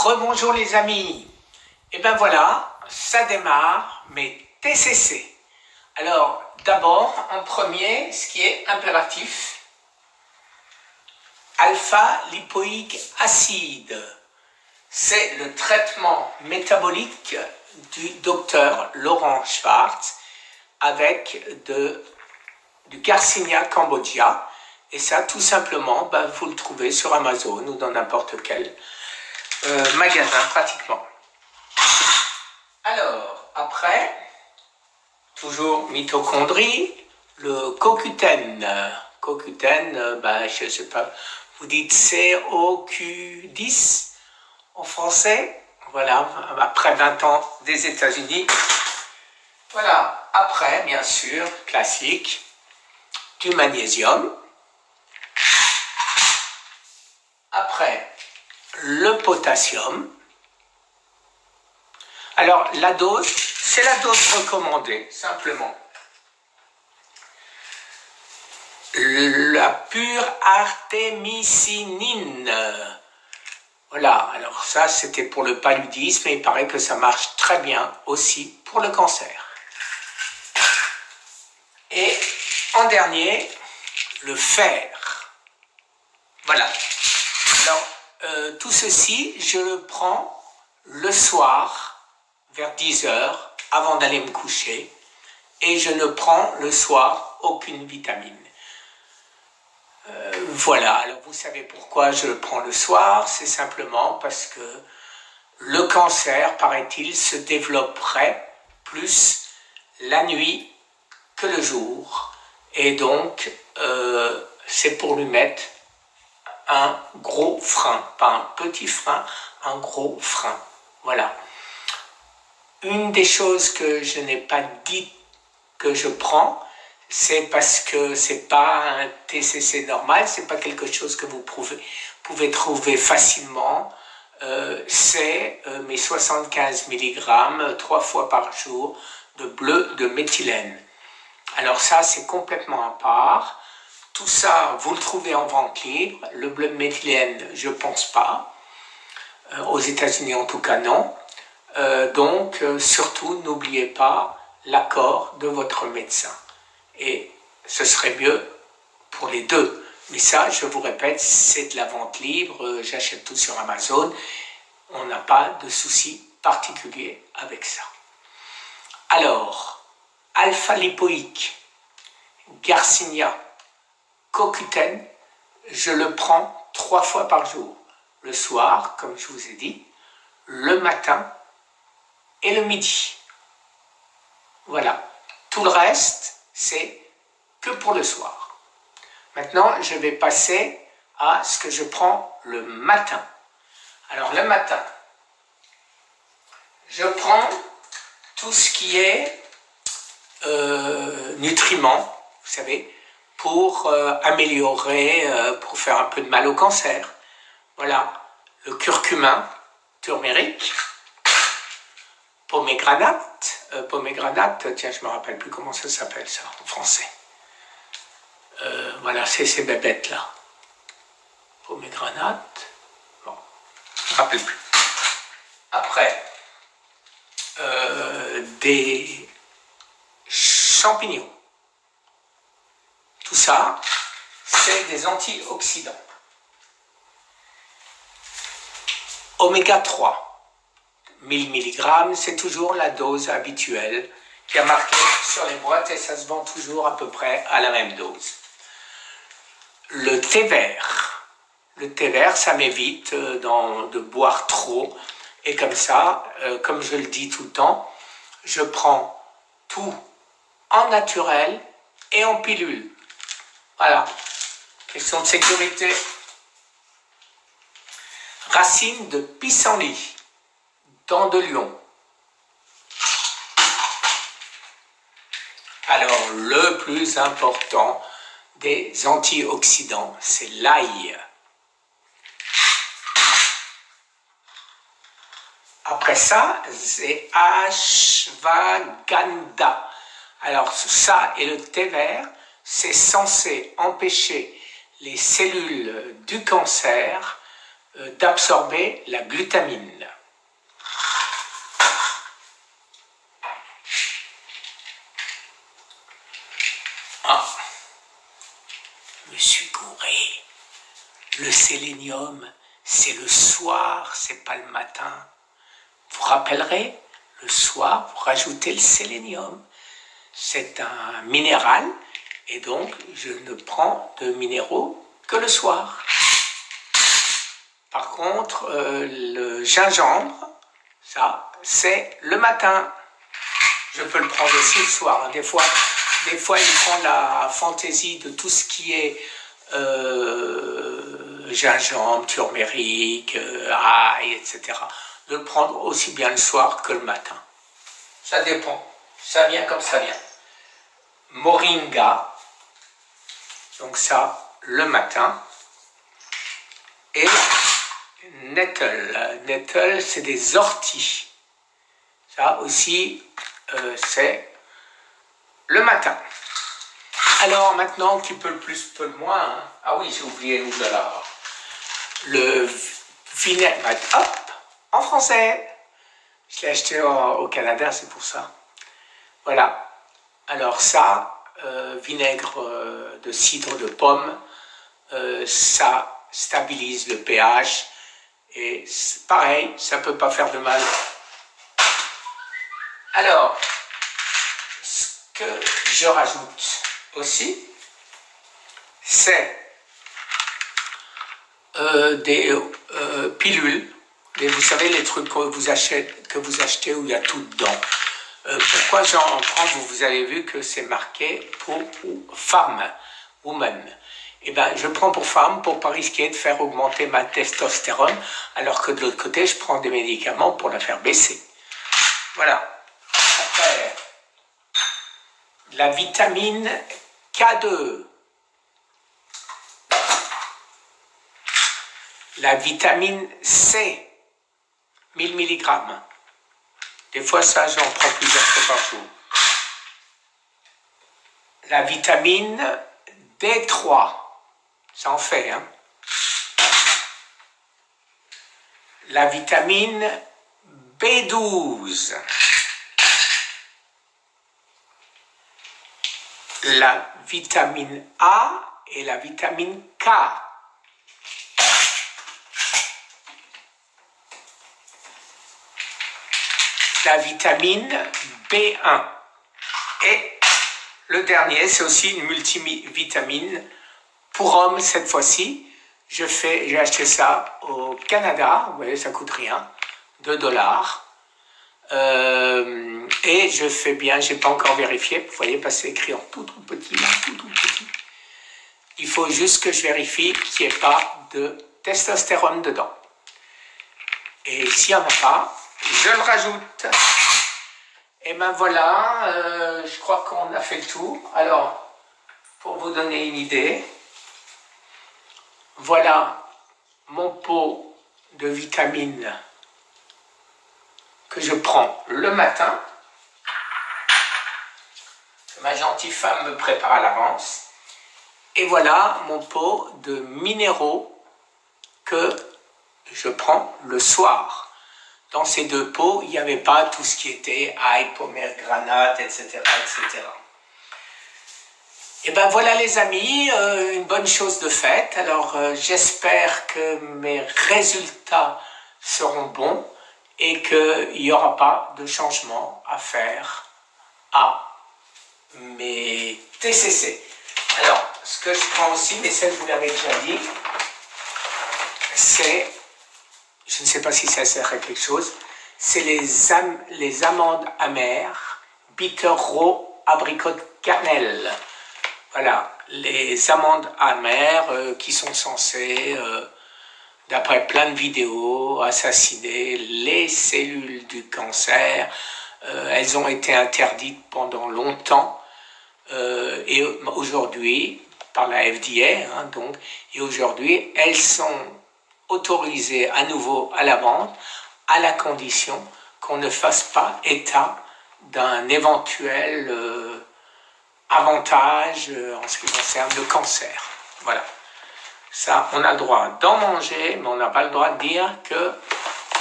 Rebonjour les amis. Et ben voilà, ça démarre mes TCC. Alors d'abord, en premier, ce qui est impératif, alpha-lipoïque acide. C'est le traitement métabolique du docteur Laurent Schwartz avec du Garcinia cambogia. Et ça, tout simplement, vous le trouvez sur Amazon ou dans n'importe quel magasin pratiquement. Alors, après, toujours mitochondrie, le CoQ10. CoQ10, je ne sais pas, vous dites CoQ10 en français. Voilà, après 20 ans des États-Unis. Voilà, après, bien sûr, classique, du magnésium. Après, le potassium. Alors, la dose, c'est la dose recommandée, simplement. La pure artémisinine. Voilà, alors ça, c'était pour le paludisme et il paraît que ça marche très bien aussi pour le cancer. Et en dernier, le fer. Voilà. Alors, tout ceci, je le prends le soir, vers 10 heures, avant d'aller me coucher, et je ne prends le soir aucune vitamine. Voilà, alors vous savez pourquoi je le prends le soir, c'est simplement parce que le cancer, paraît-il, se développerait plus la nuit que le jour, et donc c'est pour lui mettre un gros frein, pas un petit frein, un gros frein. Voilà. Une des choses que je n'ai pas dit que je prends, c'est parce que c'est pas un TCC normal, c'est pas quelque chose que vous pouvez trouver facilement. C'est mes 75 mg 3 fois par jour de bleu de méthylène. Alors ça, c'est complètement à part. Tout ça, vous le trouvez en vente libre. Le bleu de méthylène, je ne pense pas. Aux États-Unis, en tout cas, non. Donc, surtout, n'oubliez pas l'accord de votre médecin. Et ce serait mieux pour les deux. Mais ça, je vous répète, c'est de la vente libre. J'achète tout sur Amazon. On n'a pas de souci particulier avec ça. Alors, alpha-lipoïque, Garcinia, CoQ10, je le prends 3 fois par jour. Le soir, comme je vous ai dit, le matin et le midi. Voilà. Tout le reste, c'est que pour le soir. Maintenant, je vais passer à ce que je prends le matin. Alors, le matin, je prends tout ce qui est nutriments, vous savez, pour améliorer, pour faire un peu de mal au cancer. Voilà, le curcumin, turmérique, pomégranate, tiens, je ne me rappelle plus comment ça s'appelle ça en français. Voilà, c'est ces bébêtes-là. Pomégranate, bon, je ne me rappelle plus. Après, des champignons. Tout ça, c'est des antioxydants. Oméga 3, 1000 mg, c'est toujours la dose habituelle qui a marqué sur les boîtes et ça se vend toujours à peu près à la même dose. Le thé vert. Le thé vert, ça m'évite de boire trop. Et comme ça, comme je le dis tout le temps, je prends tout en naturel et en pilule. Voilà. Question de sécurité. Racine de pissenlit, dents de lion. Alors, le plus important des antioxydants, c'est l'ail. Après ça, c'est ashwagandha. Alors, ça et le thé vert, c'est censé empêcher les cellules du cancer d'absorber la glutamine. Ah, je me suis gouré. Le sélénium, c'est le soir, c'est pas le matin. Vous rappellerez, le soir, vous rajoutez le sélénium. C'est un minéral et donc je ne prends de minéraux que le soir. Par contre, le gingembre, ça, c'est le matin. Je peux le prendre aussi le soir. Hein. Des fois, il prend la fantaisie de tout ce qui est gingembre, turméric, ail, etc. De le prendre aussi bien le soir que le matin. Ça dépend. Ça vient comme ça vient. Moringa, donc ça le matin. Et nettle. Nettle, c'est des orties. Ça aussi, c'est le matin. Alors maintenant, qui peut le plus, peut le moins. Hein. Ah oui, j'ai oublié, oulala. Le vinaigre, hop, en français. Je l'ai acheté au Canada, c'est pour ça. Voilà. Alors ça, vinaigre de cidre de pomme, ça stabilise le pH. Et pareil, ça ne peut pas faire de mal. Alors, ce que je rajoute aussi, c'est des pilules. Et vous savez, les trucs que vous achetez où il y a tout dedans. Pourquoi j'en prends? Vous avez vu que c'est marqué pour femme, woman. Eh bien, je prends pour femme pour ne pas risquer de faire augmenter ma testostérone, alors que de l'autre côté, je prends des médicaments pour la faire baisser. Voilà. Après, la vitamine K2. La vitamine C, 1000 mg. Des fois, ça, j'en prends plusieurs fois par jour. La vitamine D3, ça en fait, hein. La vitamine B12. La vitamine A et la vitamine K. La vitamine B1. Et le dernier, c'est aussi une multivitamine pour hommes cette fois-ci. J'ai acheté ça au Canada, vous voyez, ça coûte rien, 2 $. Et je fais bien, j'ai pas encore vérifié, vous voyez, parce que c'est écrit en tout petit, tout petit. Il faut juste que je vérifie qu'il n'y ait pas de testostérone dedans. Et s'il n'y en a pas, je le rajoute. Et ben voilà, je crois qu'on a fait le tour. Alors, pour vous donner une idée, voilà mon pot de vitamines que je prends le matin, que ma gentille femme me prépare à l'avance. Et voilà mon pot de minéraux que je prends le soir. Dans ces deux pots, il n'y avait pas tout ce qui était ail, pomegranate, etc., etc. Et ben voilà les amis, une bonne chose de faite. Alors j'espère que mes résultats seront bons et qu'il n'y aura pas de changement à faire à mes TCC. Alors, ce que je prends aussi, mais ça je vous l'avais déjà dit, c'est, je ne sais pas si ça sert à quelque chose, c'est les amandes amères, bitter raw apricot cannelle. Voilà, les amandes amères qui sont censées, d'après plein de vidéos, assassiner les cellules du cancer. Elles ont été interdites pendant longtemps et aujourd'hui, par la FDA, hein, donc, et aujourd'hui, elles sont autorisées à nouveau à la vente à la condition qu'on ne fasse pas état d'un éventuel avantage en ce qui concerne le cancer. Voilà. Ça, on a le droit d'en manger, mais on n'a pas le droit de dire que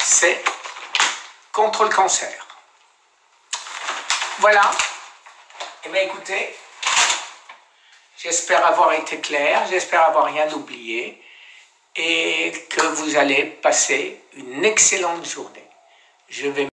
c'est contre le cancer. Voilà. Eh bien, écoutez, j'espère avoir été clair, j'espère avoir rien oublié et que vous allez passer une excellente journée. Je vais